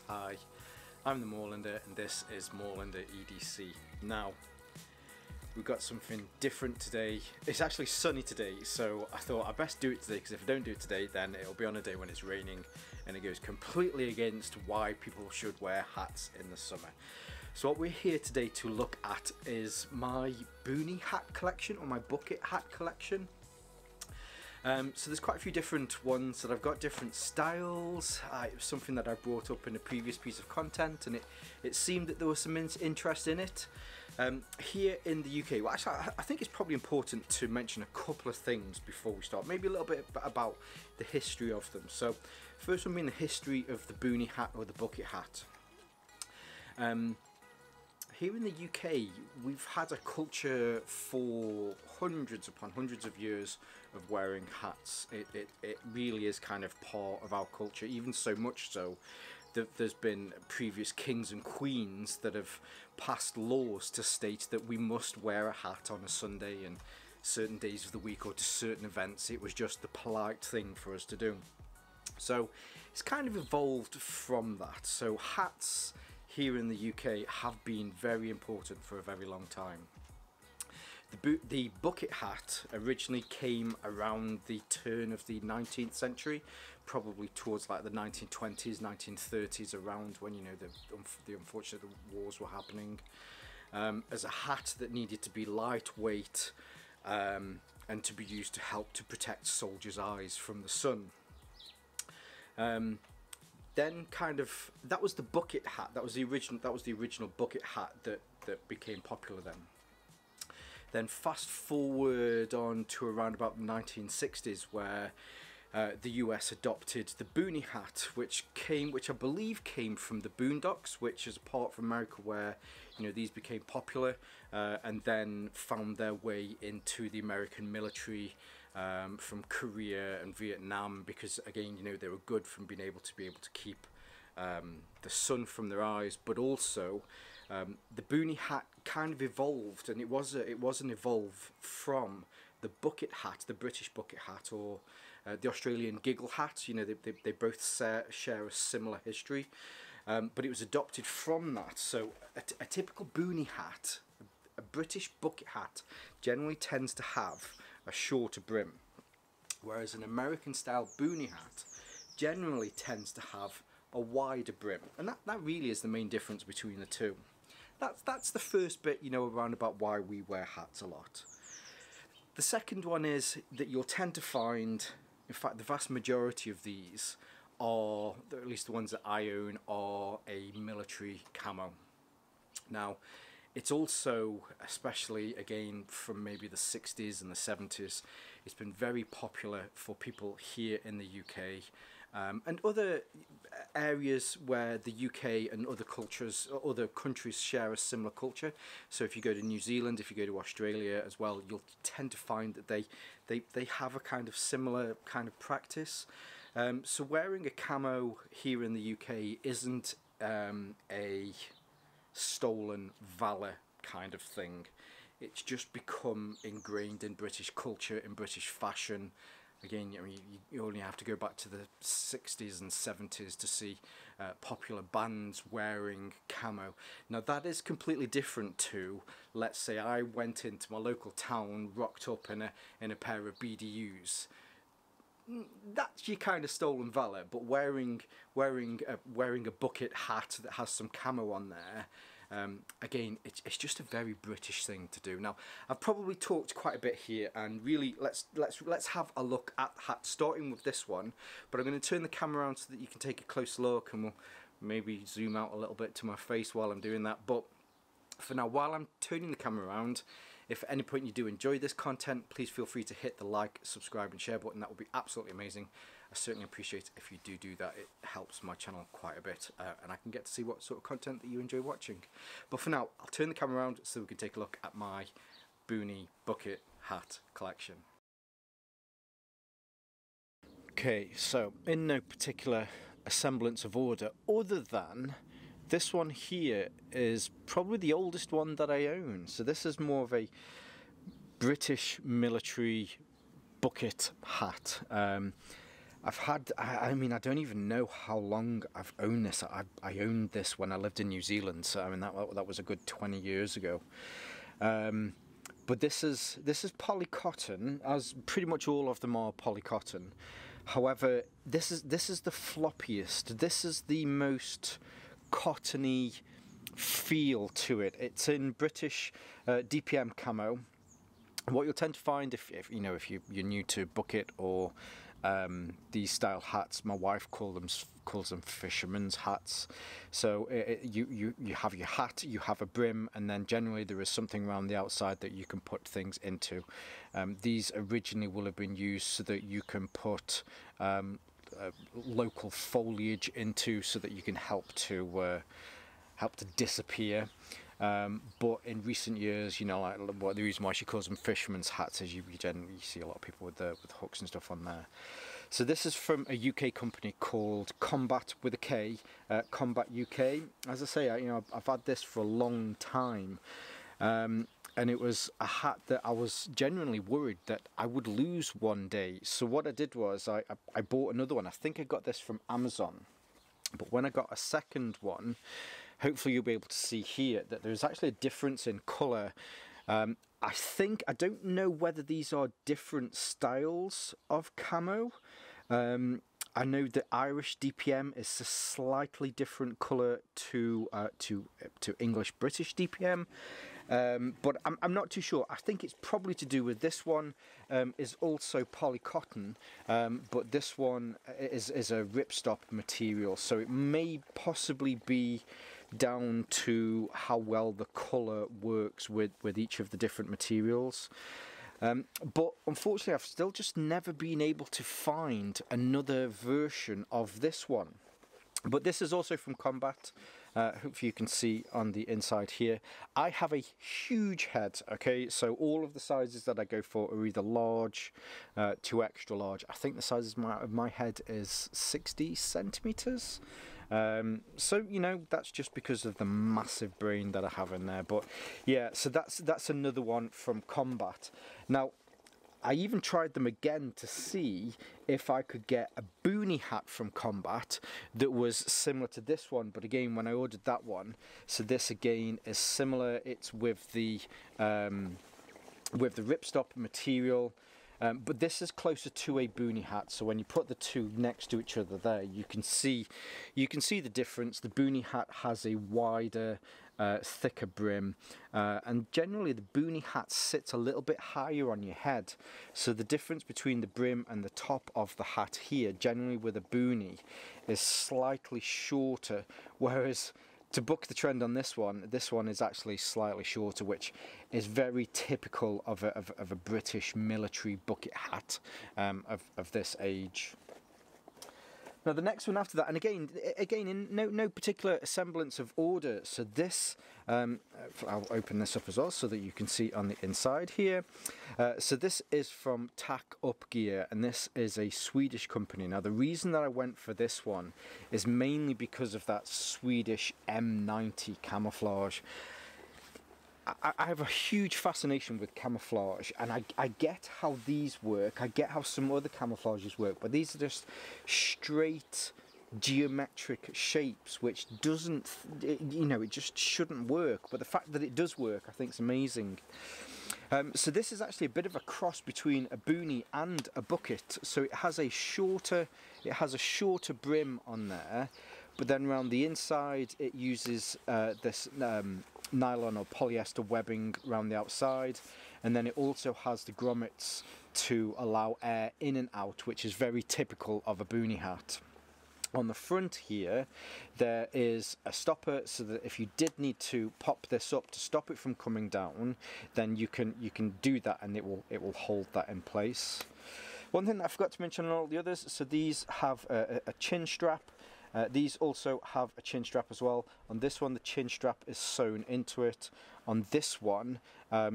Hi, I'm the Moorlander and this is Moorlander EDC. Now, we've got something different today. It's actually sunny today, so I thought I'd best do it today, because if I don't do it today then it'll be on a day when it's raining and it goes completely against why people should wear hats in the summer. So what we're here today to look at is my Booney hat collection, or my bucket hat collection. So there's quite a few different ones that I've got, different styles. It was something that I brought up in a previous piece of content, and it seemed that there was some interest in it. Here in the UK, well actually I think it's probably important to mention a couple of things before we start, maybe a little bit about the history of them. So first one being the history of the Booney hat, or the bucket hat. Here in the UK, we've had a culture for hundreds upon hundreds of years of wearing hats. It really is kind of part of our culture, even so much so that there's been previous kings and queens that have passed laws to state that we must wear a hat on a Sunday and certain days of the week, or to certain events. It was just the polite thing for us to do. So it's kind of evolved from that. So hats here in the UK have been very important for a very long time. The bucket hat originally came around the turn of the 19th century, probably towards like the 1920s, 1930s, around when, you know, the unfortunate wars were happening, as a hat that needed to be lightweight and to be used to help to protect soldiers' eyes from the sun. Then kind of, that was the bucket hat. That was the original bucket hat that became popular then. Then fast forward on to around about the 1960s, where the US adopted the Booney hat, which I believe came from the Boondocks, which is a part from America where, you know, these became popular and then found their way into the American military from Korea and Vietnam, because again, you know, they were good from being able to keep the sun from their eyes. But also the Booney hat kind of evolved, and it was an evolve from the bucket hat, the British bucket hat, or the Australian giggle hat. You know, they both share a similar history, but it was adopted from that. So a typical Booney hat, a British bucket hat, generally tends to have a shorter brim, whereas an American style Booney hat generally tends to have a wider brim, and that really is the main difference between the two. That's the first bit, you know, around about why we wear hats a lot. The second one is that you'll tend to find, in fact the vast majority of these are, at least the ones that I own, are a military camo. Now it's also, especially again from maybe the 60s and the 70s, it's been very popular for people here in the UK and other areas where the UK and other cultures, other countries share a similar culture. So if you go to New Zealand, if you go to Australia as well, you'll tend to find that they have a kind of similar kind of practice. So wearing a camo here in the UK isn't a stolen valor kind of thing. It's just become ingrained in British culture, in British fashion. Again, I mean, you only have to go back to the 60s and 70s to see popular bands wearing camo. Now that is completely different to, let's say I went into my local town, rocked up in a pair of BDUs. That's your kind of stolen valor. But wearing a bucket hat that has some camo on there, again, it's just a very British thing to do. Now I've probably talked quite a bit here, and really let's have a look at the hat, starting with this one. But I'm going to turn the camera around so that you can take a close look, and we'll maybe zoom out a little bit to my face while I'm doing that. But for now, while I'm turning the camera around, if at any point you do enjoy this content, please feel free to hit the like, subscribe and share button. That would be absolutely amazing. I certainly appreciate it if you do that. It helps my channel quite a bit, and I can get to see what sort of content that you enjoy watching. But for now, I'll turn the camera around so we can take a look at my Booney bucket hat collection. Okay, so in no particular semblance of order, other than this one here is probably the oldest one that I own. So this is more of a British military bucket hat. I've had, I mean, I don't even know how long I've owned this. I owned this when I lived in New Zealand, so I mean that was a good 20 years ago. But this is polycotton, as pretty much all of them are polycotton. However, this is the floppiest. This is the most cottony feel to it. It's in British DPM camo. What you'll tend to find if you're new to bucket or these style hats, my wife calls them fisherman's hats. So you have your hat, you have a brim, and then generally there is something around the outside that you can put things into. These originally will have been used so that you can put local foliage into, so that you can help to disappear. But in recent years, like the reason why she calls them fisherman's hats is you generally see a lot of people with hooks and stuff on there. So this is from a UK company called Combat with a K, Combat UK. As I say, I've had this for a long time, and it was a hat that I was genuinely worried that I would lose one day. So what I did was I bought another one. I think I got this from Amazon, but when I got a second one, hopefully you'll be able to see here that there's actually a difference in colour. I don't know whether these are different styles of camo. I know the Irish DPM is a slightly different colour to English British DPM, but I'm not too sure. I think it's probably to do with this one is also polycotton, but this one is a ripstop material, so it may possibly be down to how well the colour works with each of the different materials. But unfortunately I've still just never been able to find another version of this one. But this is also from Combat. Hopefully you can see on the inside here. I have a huge head, okay, so all of the sizes that I go for are either large to extra large. I think the size of my head is 60 centimeters. So that's just because of the massive brain that I have in there. But yeah, so that's another one from Combat. Now I even tried them again to see if I could get a Booney hat from Combat that was similar to this one, but again when I ordered that one, so this again is similar. It's with the ripstop material. But this is closer to a Booney hat, so when you put the two next to each other there, you can see the difference. The Booney hat has a wider, thicker brim, and generally the Booney hat sits a little bit higher on your head. So the difference between the brim and the top of the hat here, generally with a Booney, is slightly shorter, whereas to buck the trend on this one is actually slightly shorter, which is very typical of a British military bucket hat of this age. Now the next one after that, and again in no particular semblance of order, so this, I'll open this up as well so that you can see on the inside here. So this is from Tack Up Gear, and this is a Swedish company. Now the reason that I went for this one is mainly because of that Swedish M90 camouflage. I have a huge fascination with camouflage, and I get how these work, I get how some other camouflages work, but these are just straight geometric shapes which doesn't, it just shouldn't work, but the fact that it does work I think is amazing. So this is actually a bit of a cross between a Booney and a bucket, so it has a shorter brim on there, but then around the inside it uses this nylon or polyester webbing around the outside, and then it also has the grommets to allow air in and out, which is very typical of a Booney hat. On the front here there is a stopper, so that if you did need to pop this up to stop it from coming down, then you can do that, and it will hold that in place. One thing that I forgot to mention on all the others, so these have a chin strap. These also have a chin strap as well. On this one the chin strap is sewn into it. On this one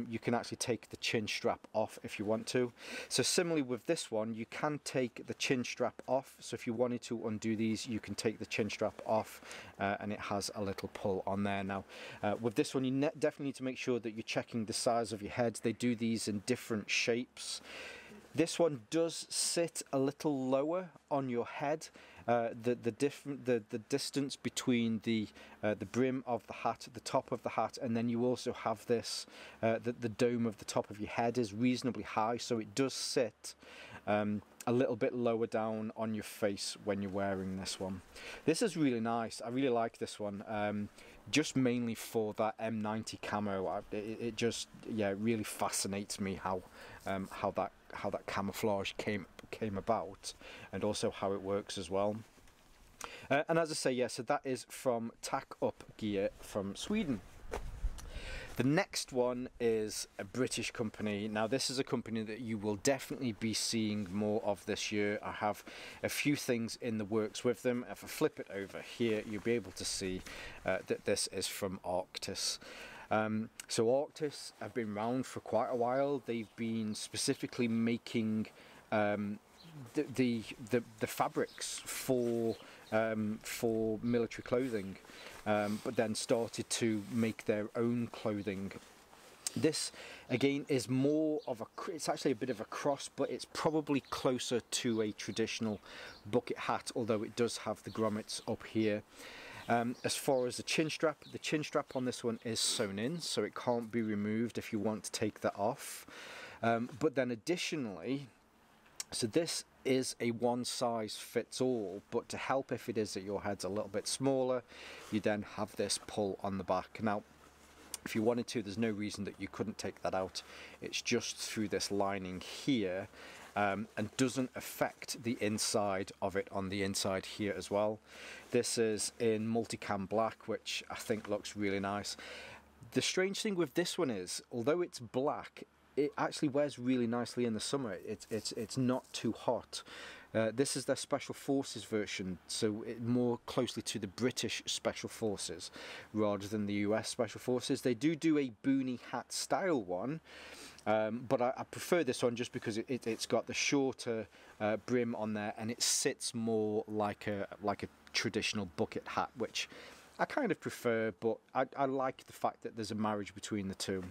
you can actually take the chin strap off if you want to. So similarly with this one, you can take the chin strap off, so if you wanted to undo these you can take the chin strap off, and it has a little pull on there. Now with this one you definitely need to make sure that you're checking the size of your head. They do these in different shapes. This one does sit a little lower on your head. The distance between the brim of the hat, the top of the hat, and then you also have this the dome of the top of your head is reasonably high, so it does sit a little bit lower down on your face when you're wearing this one. This is really nice. I really like this one. Just mainly for that M90 camo. It just, yeah, really fascinates me how that camouflage came about, and also how it works as well. And as I say, yeah, so that is from Tack Up Gear from Sweden. The next one is a British company. Now this is a company that you will definitely be seeing more of this year. I have a few things in the works with them. If I flip it over here, you'll be able to see that this is from Arctis. So Arctis have been around for quite a while. They've been specifically making the fabrics for military clothing, but then started to make their own clothing. This again is more of it's actually a bit of a cross, but it's probably closer to a traditional bucket hat, although it does have the grommets up here. As far as the chin strap on this one is sewn in, so it can't be removed if you want to take that off. But then additionally, so this is a one size fits all, but to help if it is that your head's a little bit smaller, you then have this pull on the back. Now, if you wanted to, there's no reason that you couldn't take that out. It's just through this lining here, and doesn't affect the inside of it on the inside here as well. This is in multicam black, which I think looks really nice. The strange thing with this one is, although it's black, it actually wears really nicely in the summer. It's not too hot. This is their Special Forces version, so it more closely to the British Special Forces rather than the US Special Forces. They do a Booney hat style one, but I prefer this one just because it's got the shorter brim on there, and it sits more like a traditional bucket hat, which I kind of prefer, but I like the fact that there's a marriage between the two.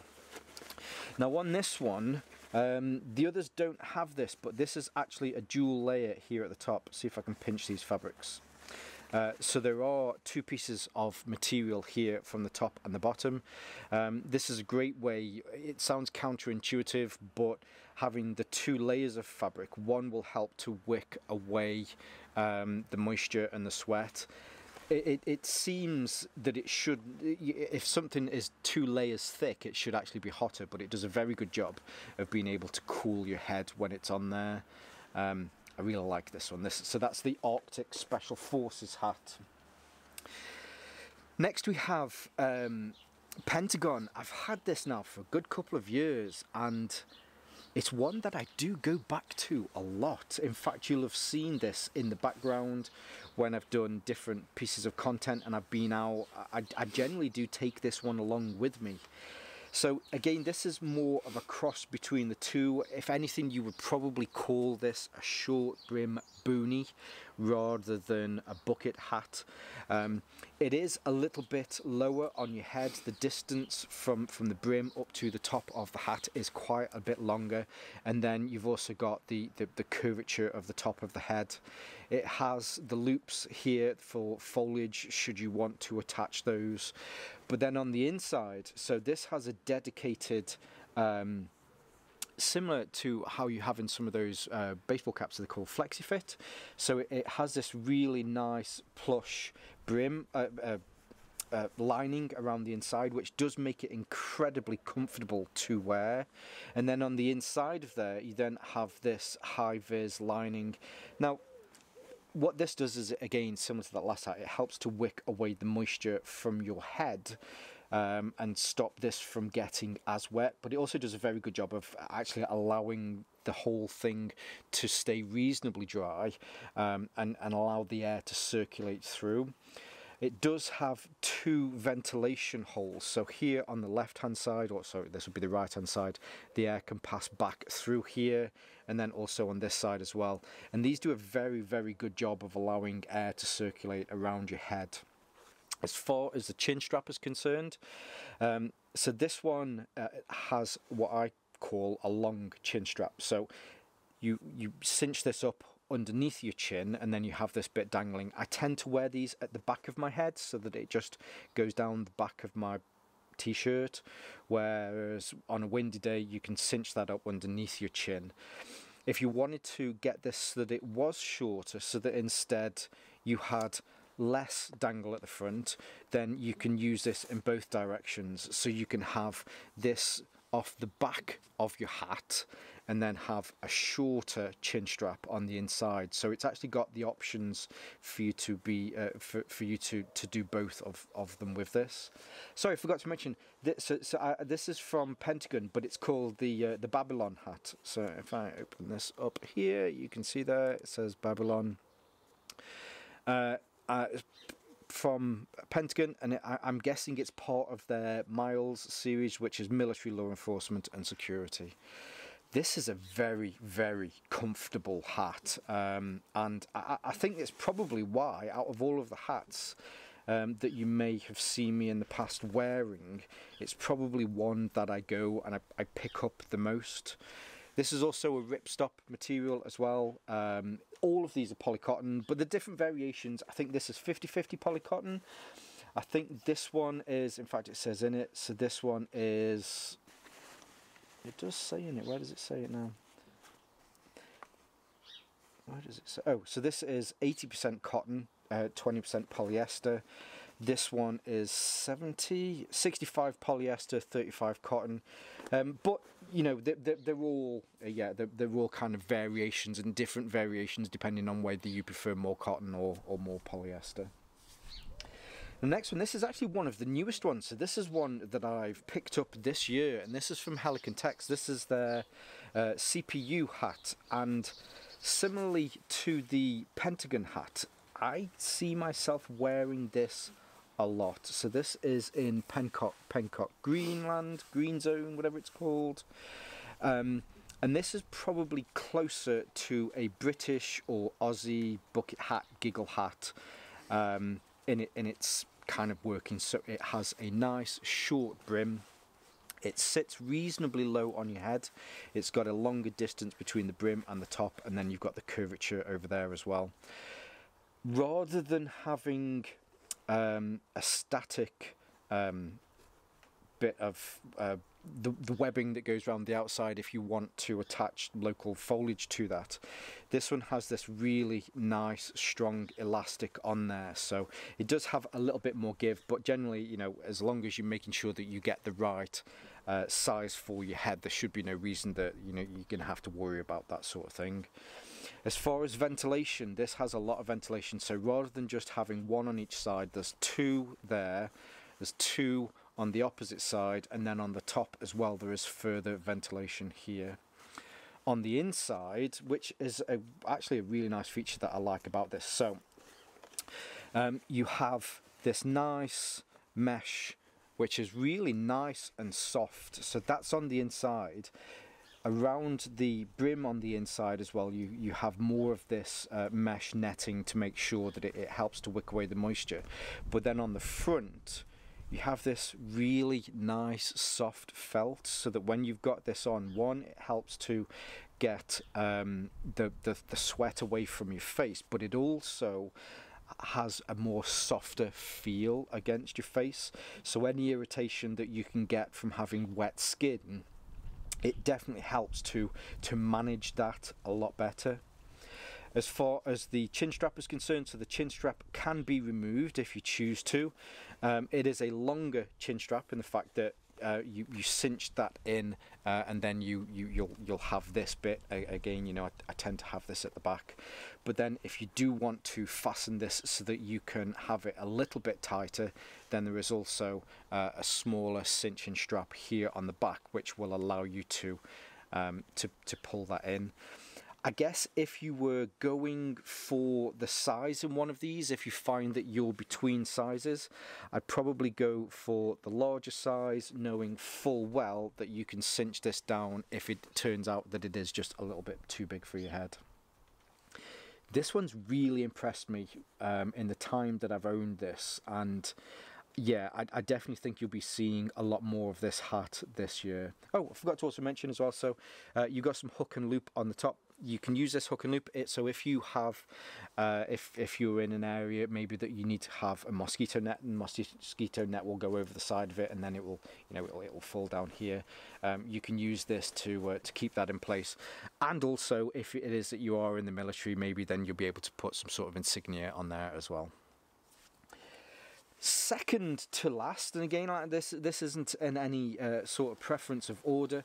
Now on this one, the others don't have this, but this is actually a dual layer here at the top. See if I can pinch these fabrics. So there are two pieces of material here from the top and the bottom. This is a great way, it sounds counterintuitive, but having the two layers of fabric, one will help to wick away the moisture and the sweat. It seems that it should, if something is 2 layers thick, it should actually be hotter, but it does a very good job of being able to cool your head when it's on there. I really like this one. So that's the Arctic Special Forces hat. Next we have Pentagon. I've had this now for a good couple of years, and it's one that I do go back to a lot. In fact, you'll have seen this in the background when I've done different pieces of content and I've been out. I generally do take this one along with me. So again, this is more of a cross between the two. If anything, you would probably call this a short brim boonie rather than a bucket hat. It is a little bit lower on your head. The distance from the brim up to the top of the hat is quite a bit longer, and then you've also got the curvature of the top of the head. It has the loops here for foliage should you want to attach those. But then on the inside, so this has a dedicated, similar to how you have in some of those baseball caps that are called FlexiFit. So it has this really nice plush brim lining around the inside, which does make it incredibly comfortable to wear. And then on the inside of there, you then have this high-vis lining. Now, what this does is, again, similar to that last hat, it helps to wick away the moisture from your head and stop this from getting as wet, but it also does a very good job of actually allowing the whole thing to stay reasonably dry and allow the air to circulate through. It does have 2 ventilation holes, so here on the left hand side, or sorry, this would be the right hand side, the air can pass back through here, and then also on this side as well. And these do a very, very good job of allowing air to circulate around your head. As far as the chin strap is concerned, so this one has what I call a long chin strap. So you cinch this up underneath your chin, and then you have this bit dangling. I tend to wear these at the back of my head so that it just goes down the back of my t-shirt, whereas on a windy day you can cinch that up underneath your chin. If you wanted to get this so that it was shorter, so that instead you had less dangle at the front, then you can use this in both directions. So you can have this off the back of your hat and then have a shorter chin strap on the inside. So it's actually got the options for you to be for you to do both of them with this. Sorry, I forgot to mention this. This is from Pentagon, but it's called the Babylon hat. So if I open this up here, you can see there it says Babylon. From Pentagon, and I'm guessing it's part of their Miles series, which is military, law enforcement and security. This is a very, very comfortable hat, and I think it's probably why, out of all of the hats that you may have seen me in the past wearing, it's probably one that I go and I pick up the most. This is also a ripstop material as well. All of these are polycotton, but the different variations, I think this is 50-50 polycotton. I think this one is, in fact it says in it, so this one is, it does say in it, where does it say it now? Where does it say? Oh, so this is 80% cotton, 20% polyester. This one is 65 polyester, 35 cotton. But you know, they're all they're all kind of variations and different variations depending on whether you prefer more cotton or more polyester. The next one, this is actually one of the newest ones. So this is one that I've picked up this year, and this is from Helicon Tex. This is their CPU hat, and similarly to the Pentagon hat, I see myself wearing this a lot. So this is in Pencock Greenland, Green Zone, whatever it's called. And this is probably closer to a British or Aussie bucket hat, giggle hat in its kind of working. So it has a nice short brim. It sits reasonably low on your head. It's got a longer distance between the brim and the top, and then you've got the curvature over there as well. Rather than having a static bit of the webbing that goes around the outside if you want to attach local foliage to that, this one has this really nice strong elastic on there, so it does have a little bit more give, but generally, you know, as long as you're making sure that you get the right size for your head, there should be no reason that, you know, you're gonna have to worry about that sort of thing. As far as ventilation, this has a lot of ventilation, so rather than just having one on each side, there's two there, there's two on the opposite side, and then on the top as well there is further ventilation here. On the inside, which is actually a really nice feature that I like about this, so you have this nice mesh which is really nice and soft, so that's on the inside. Around the brim on the inside as well, you have more of this mesh netting to make sure that it helps to wick away the moisture. But then on the front, you have this really nice soft felt, so that when you've got this on, one, it helps to get the sweat away from your face, but it also has a more softer feel against your face. So any irritation that you can get from having wet skin, it definitely helps to manage that a lot better. As far as the chin strap is concerned, so the chin strap can be removed if you choose to. It is a longer chin strap in the fact that you cinch that in, and then you'll have this bit again. You know, I tend to have this at the back, but then if you do want to fasten this so that you can have it a little bit tighter, then there is also a smaller cinching strap here on the back, which will allow you to pull that in. I guess if you were going for the size in one of these, if you find that you're between sizes, I'd probably go for the larger size, knowing full well that you can cinch this down if it turns out that it is just a little bit too big for your head. This one's really impressed me in the time that I've owned this, and yeah, I definitely think you'll be seeing a lot more of this hat this year. Oh, I forgot to also mention as well, so you've got some hook and loop on the top. you can use this hook and loop. So if you have, if you're in an area maybe that you need to have a mosquito net, and mosquito net will go over the side of it, and then it will, it will fall down here. You can use this to keep that in place. And also, if it is that you are in the military, maybe then you'll be able to put some sort of insignia on there as well. Second to last, and again, like this isn't in any sort of preference of order.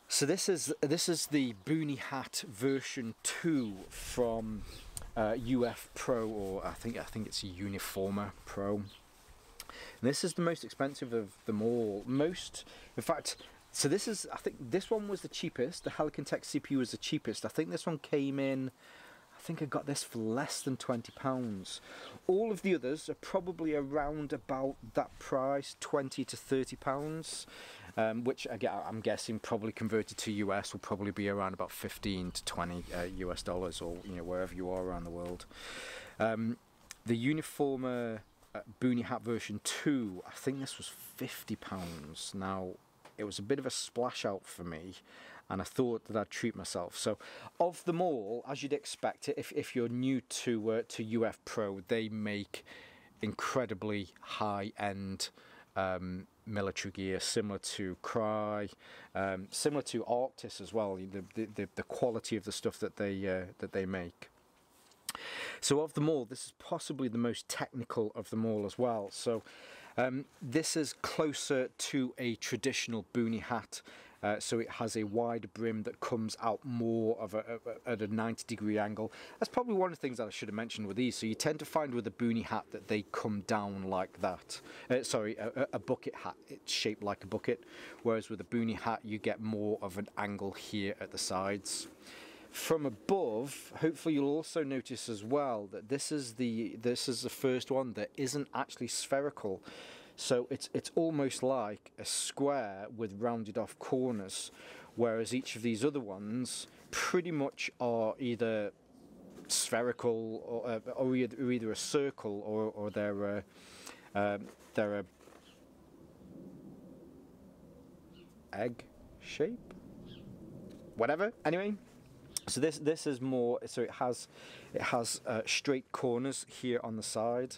So this is the Booney hat version 2 from UF Pro, or I think it's a Uniformer Pro. And this is the most expensive of them all. In fact, so this is, I think this one was the cheapest. The Helicon Tech CPU was the cheapest. I think this one came in, I think I got this for less than £20. All of the others are probably around about that price, £20 to £30, which again, I'm guessing probably converted to US will probably be around about 15 to 20 US dollars, or wherever you are around the world. The Uniformer Booney hat version 2, I think this was £50. Now, it was a bit of a splash out for me, and I thought that I'd treat myself. So of them all, as you'd expect, if you're new to UF Pro, they make incredibly high-end military gear, similar to Cry, similar to Arctis as well. The quality of the stuff that they make. So of them all, this is possibly the most technical of them all as well. So this is closer to a traditional Booney hat. So it has a wide brim that comes out more of at a 90-degree angle. That's probably one of the things that I should have mentioned with these. So you tend to find with a Booney hat that they come down like that. Sorry, a bucket hat, it's shaped like a bucket. Whereas with a Booney hat, you get more of an angle here at the sides. From above, hopefully you'll also notice as well that this is the first one that isn't actually spherical. So it's almost like a square with rounded off corners, whereas each of these other ones pretty much are either spherical or either a circle or they're a egg shape, whatever. Anyway, so this is more. So it has straight corners here on the side.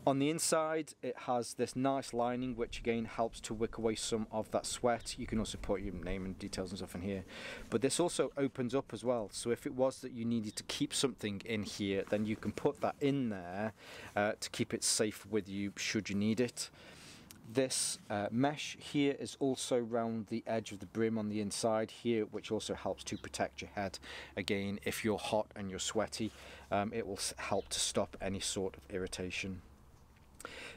On the inside, it has this nice lining, which again helps to wick away some of that sweat. You can also put your name and details and stuff in here. But this also opens up as well. So if it was that you needed to keep something in here, then you can put that in there to keep it safe with you should you need it. This mesh here is also round the edge of the brim on the inside here, which also helps to protect your head. Again, if you're hot and you're sweaty, it will help to stop any sort of irritation.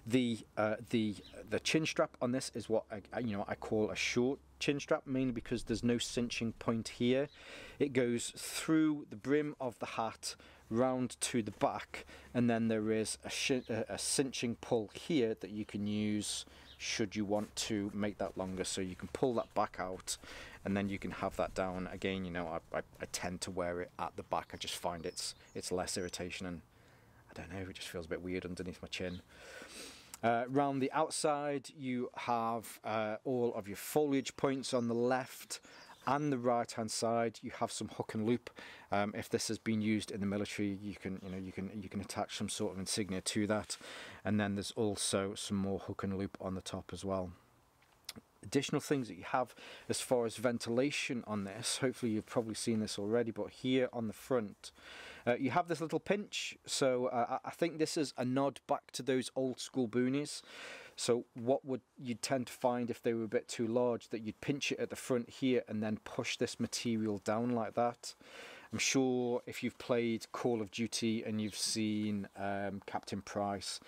The chin strap on this is what I call a short chin strap, mainly because there's no cinching point here. It goes through the brim of the hat round to the back, and then there is a cinching pull here that you can use should you want to make that longer. So you can pull that back out, and then you can have that down. Again, I tend to wear it at the back. I just find it's less irritation, and I don't know, it just feels a bit weird underneath my chin. Round the outside, you have all of your foliage points on the left and the right hand side. You have some hook and loop. If this has been used in the military, you can attach some sort of insignia to that. And then there's also some more hook and loop on the top as well. Additional things that you have as far as ventilation on this, hopefully you've probably seen this already, but here on the front you have this little pinch. So I think this is a nod back to those old school boonies. So what would you tend to find if they were a bit too large, that you'd pinch it at the front here and then push this material down like that. I'm sure if you've played Call of Duty and you've seen Captain Price,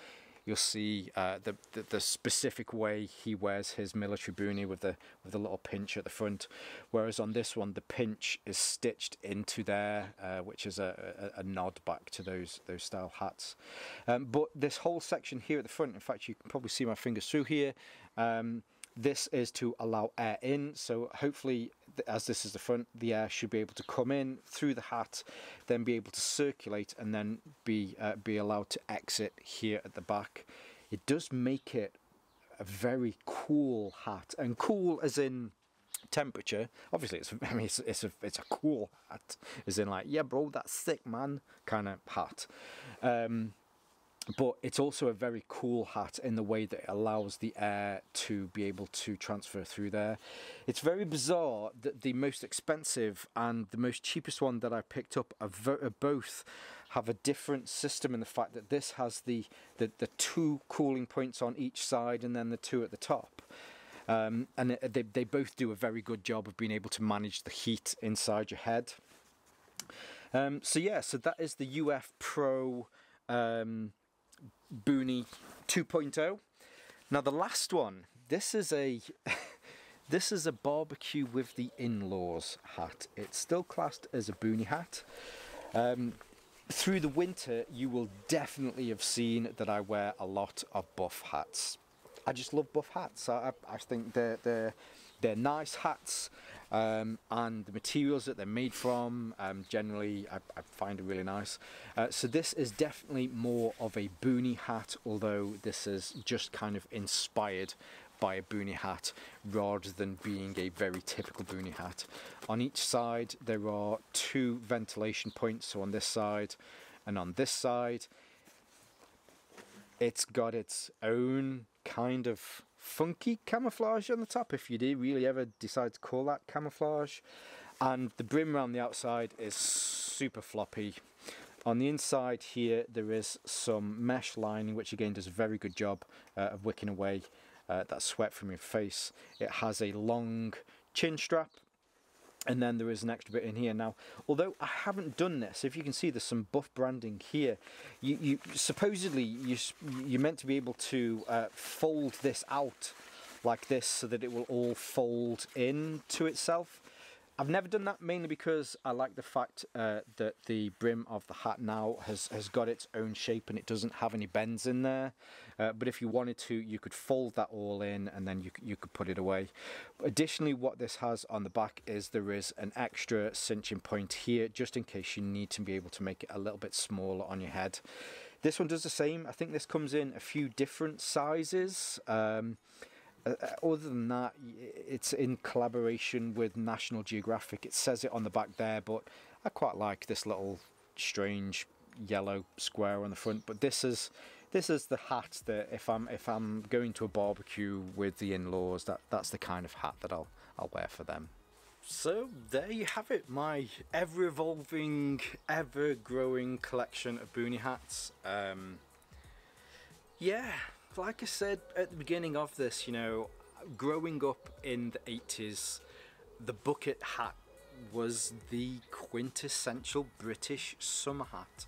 you'll see the specific way he wears his military boonie with the little pinch at the front, whereas on this one the pinch is stitched into there, which is a nod back to those style hats. But this whole section here at the front, in fact you can probably see my fingers through here, this is to allow air in. So hopefully, as this is the front, the air should be able to come in through the hat, then be able to circulate, and then be allowed to exit here at the back. It does make it a very cool hat, and cool as in temperature. Obviously, I mean, it's a cool hat, as in like, yeah, bro, that's sick, man, kind of hat. But it's also a very cool hat in the way that it allows the air to be able to transfer through there. It's very bizarre that the most expensive and the most cheapest one that I picked up are both have a different system, in the fact that this has the 2 cooling points on each side and then the 2 at the top. And they both do a very good job of being able to manage the heat inside your head. So yeah, so that is the UF Pro Boonie 2.0. Now the last one, this is a this is a barbecue with the in-laws hat. It's still classed as a boonie hat. Through the winter, you will definitely have seen that I wear a lot of buff hats. I just love buff hats. I think they're nice hats, and the materials that they're made from, generally I find it really nice. So this is definitely more of a boonie hat, although this is just kind of inspired by a boonie hat rather than being a very typical boonie hat. On each side there are 2 ventilation points, so on this side and on this side. It's got its own kind of funky camouflage on the top, if you do really ever decide to call that camouflage, and the brim around the outside is super floppy. On the inside here there is some mesh lining, which again does a very good job of wicking away that sweat from your face. It has a long chin strap, and then there is an extra bit in here. Now, although I haven't done this, if you can see there's some buff branding here. You supposedly you're meant to be able to fold this out like this so that it will all fold in to itself. I've never done that, mainly because I like the fact that the brim of the hat now has got its own shape and it doesn't have any bends in there. But if you wanted to, you could fold that all in and then you could put it away. Additionally, what this has on the back is there is an extra cinching point here, just in case you need to be able to make it a little bit smaller on your head. This one does the same. I think this comes in a few different sizes. Other than that, it's in collaboration with National Geographic. It says it on the back there, but I quite like this little strange yellow square on the front. But this is the hat that if I'm going to a barbecue with the in-laws, that's the kind of hat that I'll wear for them. So there you have it, my ever-evolving, ever-growing collection of boonie hats. Yeah. Like I said at the beginning of this, you know, growing up in the 80s, the bucket hat was the quintessential British summer hat.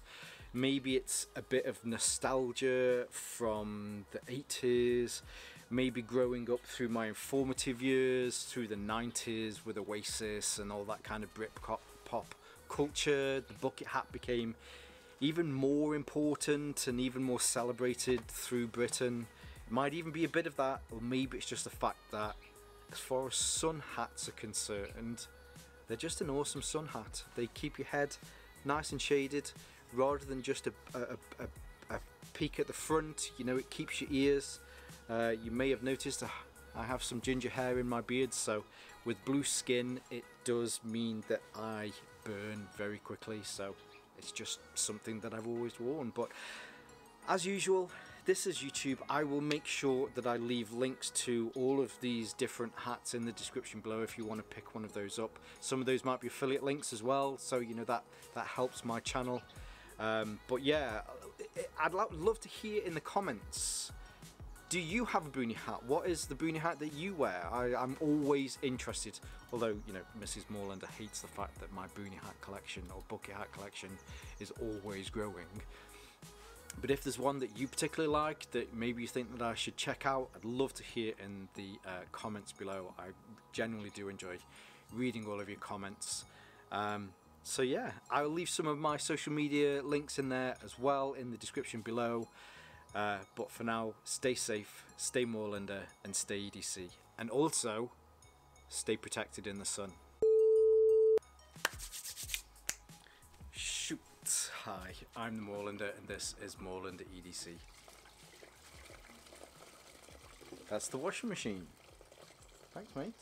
Maybe it's a bit of nostalgia from the 80s, maybe growing up through my informative years, through the 90s with Oasis and all that kind of Britpop culture. The bucket hat became even more important and even more celebrated through Britain. It might even be a bit of that, or maybe it's just the fact that as far as sun hats are concerned, they're just an awesome sun hat. They keep your head nice and shaded rather than just a peak at the front. You know, it keeps your ears. You may have noticed I have some ginger hair in my beard, so with blue skin it does mean that I burn very quickly, so it's just something that I've always worn. But as usual, this is YouTube. I will make sure that I leave links to all of these different hats in the description below if you want to pick one of those up. Some of those might be affiliate links as well, so you know that helps my channel. But yeah, I'd love to hear in the comments, do you have a boonie hat? What is the boonie hat that you wear? I'm always interested, although, you know, Mrs. Moorlander hates the fact that my boonie hat collection or bucket hat collection is always growing. But if there's one that you particularly like, that maybe you think that I should check out, I'd love to hear in the comments below. I genuinely do enjoy reading all of your comments. So yeah, I'll leave some of my social media links in there as well in the description below. But for now, stay safe, stay Moorlander, and stay EDC. And also, stay protected in the sun. Shoot! Hi, I'm the Moorlander, and this is Moorlander EDC. That's the washing machine. Thanks, mate.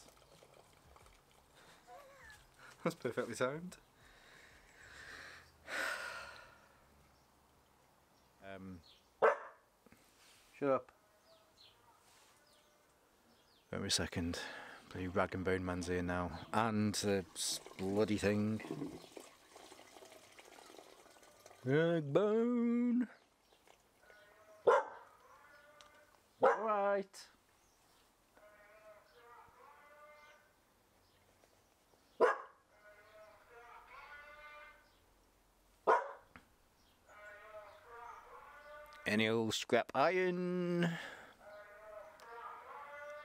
That's perfectly timed. Shut up. Wait a second. Bloody rag and bone man's here now. And the bloody thing. Rag bone. Alright. Any old scrap iron?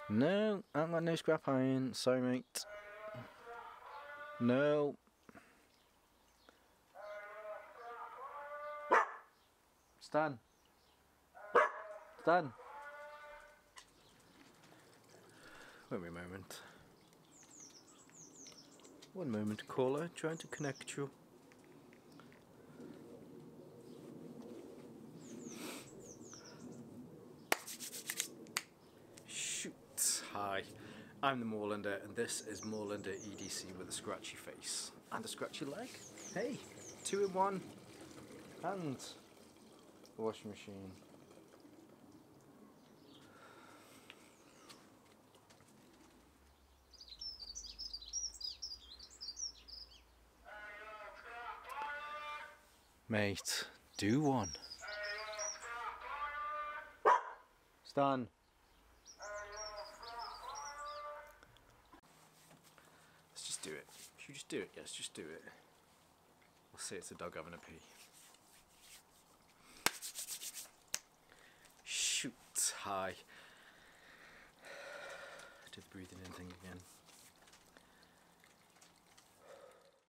No, I haven't got no scrap iron. Sorry, mate. No. Stan. Stan. Wait me a moment. One moment, caller. Trying to connect you. Hi, I'm the Moorlander, and this is Moorlander EDC with a scratchy face and a scratchy leg. Hey, 2 in 1, and a washing machine. Mate, do one. Stan. Do it. Should you just do it? Yes, just do it. We'll say it's a dog having a pee. Shoot. Hi. Do the breathing in thing again.